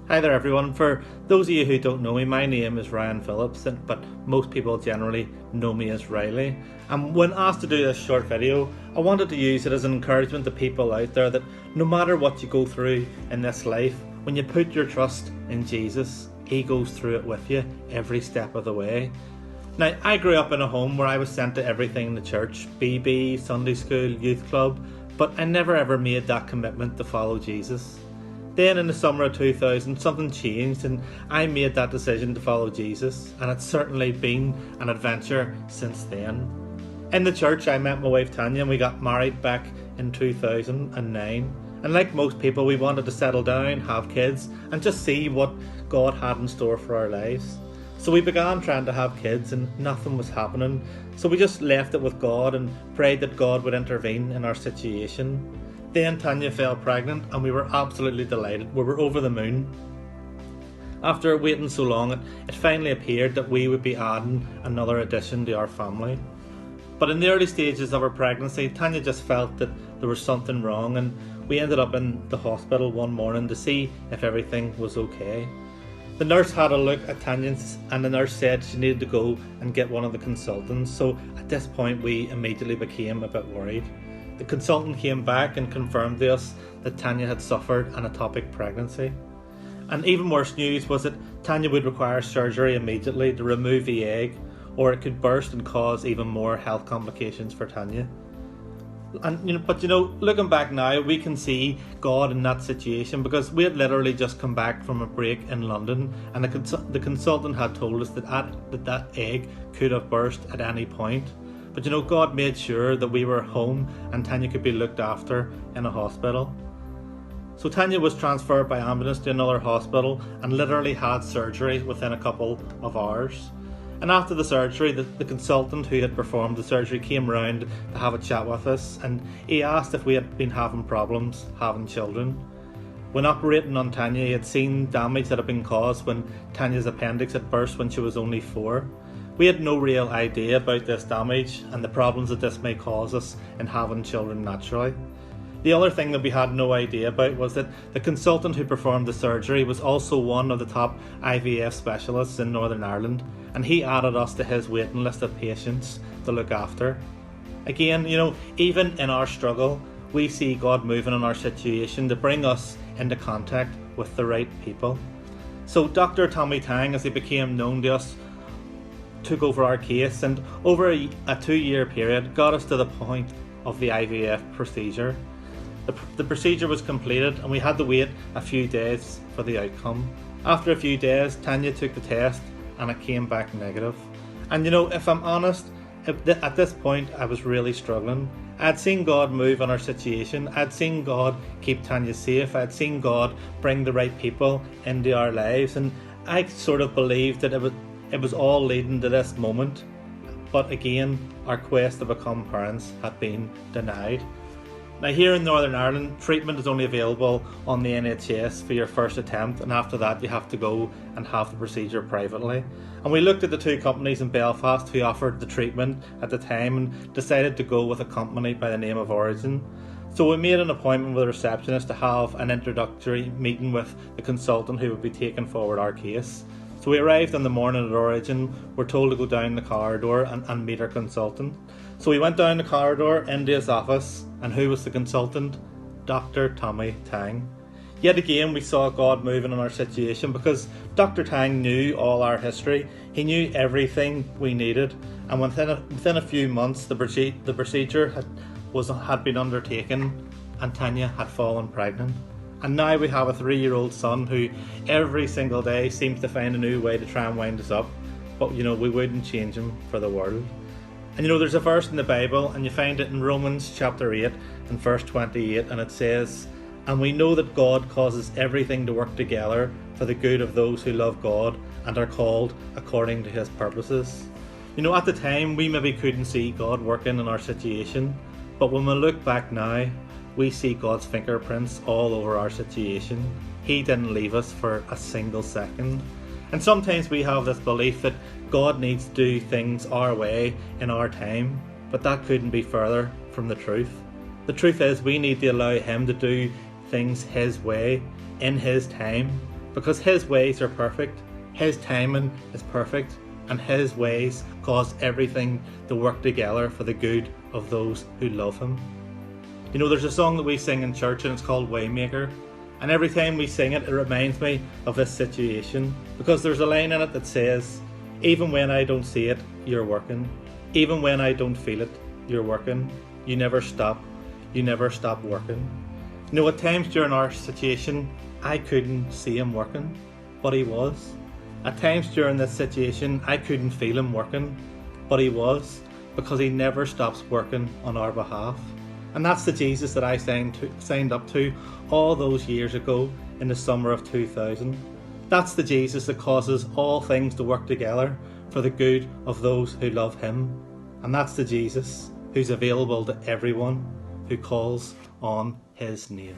Hi there everyone. For those of you who don't know me, my name is Ryan Phillips, but most people generally know me as Riley. And when asked to do this short video, I wanted to use it as an encouragement to people out there that no matter what you go through in this life, when you put your trust in Jesus, He goes through it with you every step of the way. Now, I grew up in a home where I was sent to everything in the church, BB, Sunday school, youth club, but I never ever made that commitment to follow Jesus. Then in the summer of 2000, something changed and I made that decision to follow Jesus, and it's certainly been an adventure since then. In the church, I met my wife Tanya and we got married back in 2009. And like most people, we wanted to settle down, have kids, and just see what God had in store for our lives. So we began trying to have kids and nothing was happening. So we just left it with God and prayed that God would intervene in our situation. Then Tanya fell pregnant and we were absolutely delighted. We were over the moon. After waiting so long, it finally appeared that we would be adding another addition to our family. But in the early stages of our pregnancy, Tanya just felt that there was something wrong, and we ended up in the hospital one morning to see if everything was okay. The nurse had a look at Tanya and the nurse said she needed to go and get one of the consultants. So at this point we immediately became a bit worried. The consultant came back and confirmed to us that Tanya had suffered an ectopic pregnancy. And even worse news was that Tanya would require surgery immediately to remove the egg, or it could burst and cause even more health complications for Tanya. But looking back now, we can see God in that situation because we had literally just come back from a break in London, and the consultant had told us that egg could have burst at any point. But God made sure that we were home and Tanya could be looked after in a hospital. So Tanya was transferred by ambulance to another hospital and literally had surgery within a couple of hours. And after the surgery, the consultant who had performed the surgery came round to have a chat with us, and he asked if we had been having problems having children. When operating on Tanya, he had seen damage that had been caused when Tanya's appendix had burst when she was only 4. We had no real idea about this damage and the problems that this may cause us in having children naturally. The other thing that we had no idea about was that the consultant who performed the surgery was also one of the top IVF specialists in Northern Ireland, and he added us to his waiting list of patients to look after. Again, even in our struggle, we see God moving in our situation to bring us into contact with the right people. So Dr. Tommy Tang, as he became known to us, took over our case, and over a 2-year period got us to the point of the IVF procedure. The procedure was completed and we had to wait a few days for the outcome. After a few days, Tanya took the test and it came back negative. And if I'm honest, at this point I was really struggling. I'd seen God move on our situation. I'd seen God keep Tanya safe. I'd seen God bring the right people into our lives, and I sort of believed that it was all leading to this moment. But again, our quest to become parents had been denied. Now here in Northern Ireland, treatment is only available on the NHS for your first attempt, and after that you have to go and have the procedure privately. And we looked at the 2 companies in Belfast who offered the treatment at the time and decided to go with a company by the name of Origin. So we made an appointment with a receptionist to have an introductory meeting with the consultant who would be taking forward our case. So we arrived in the morning at Origin, were told to go down the corridor and meet our consultant. So we went down the corridor into his office, and who was the consultant? Dr. Tommy Tang. Yet again we saw God moving in our situation because Dr. Tang knew all our history. He knew everything we needed, and within a few months the procedure had been undertaken and Tanya had fallen pregnant. And now we have a 3-year-old son who every single day seems to find a new way to try and wind us up. But we wouldn't change him for the world. And there's a verse in the Bible, and you find it in Romans chapter 8 and verse 28, and it says, "And we know that God causes everything to work together for the good of those who love God and are called according to His purposes." At the time we maybe couldn't see God working in our situation, but when we look back now, we see God's fingerprints all over our situation. He didn't leave us for a single second. And sometimes we have this belief that God needs to do things our way in our time, but that couldn't be further from the truth. The truth is we need to allow Him to do things His way, in His time, because his ways are perfect, his timing is perfect, and his ways cause everything to work together for the good of those who love him. You know, there's a song that we sing in church and it's called Waymaker, and every time we sing it, it reminds me of this situation, because there's a line in it that says, even when I don't see it, you're working. Even when I don't feel it, you're working. You never stop working. You know, at times during our situation, I couldn't see him working, but he was. At times during this situation, I couldn't feel him working, but he was, because he never stops working on our behalf. And that's the Jesus that I signed up to all those years ago in the summer of 2000. That's the Jesus that causes all things to work together for the good of those who love him. And that's the Jesus who's available to everyone who calls on his name.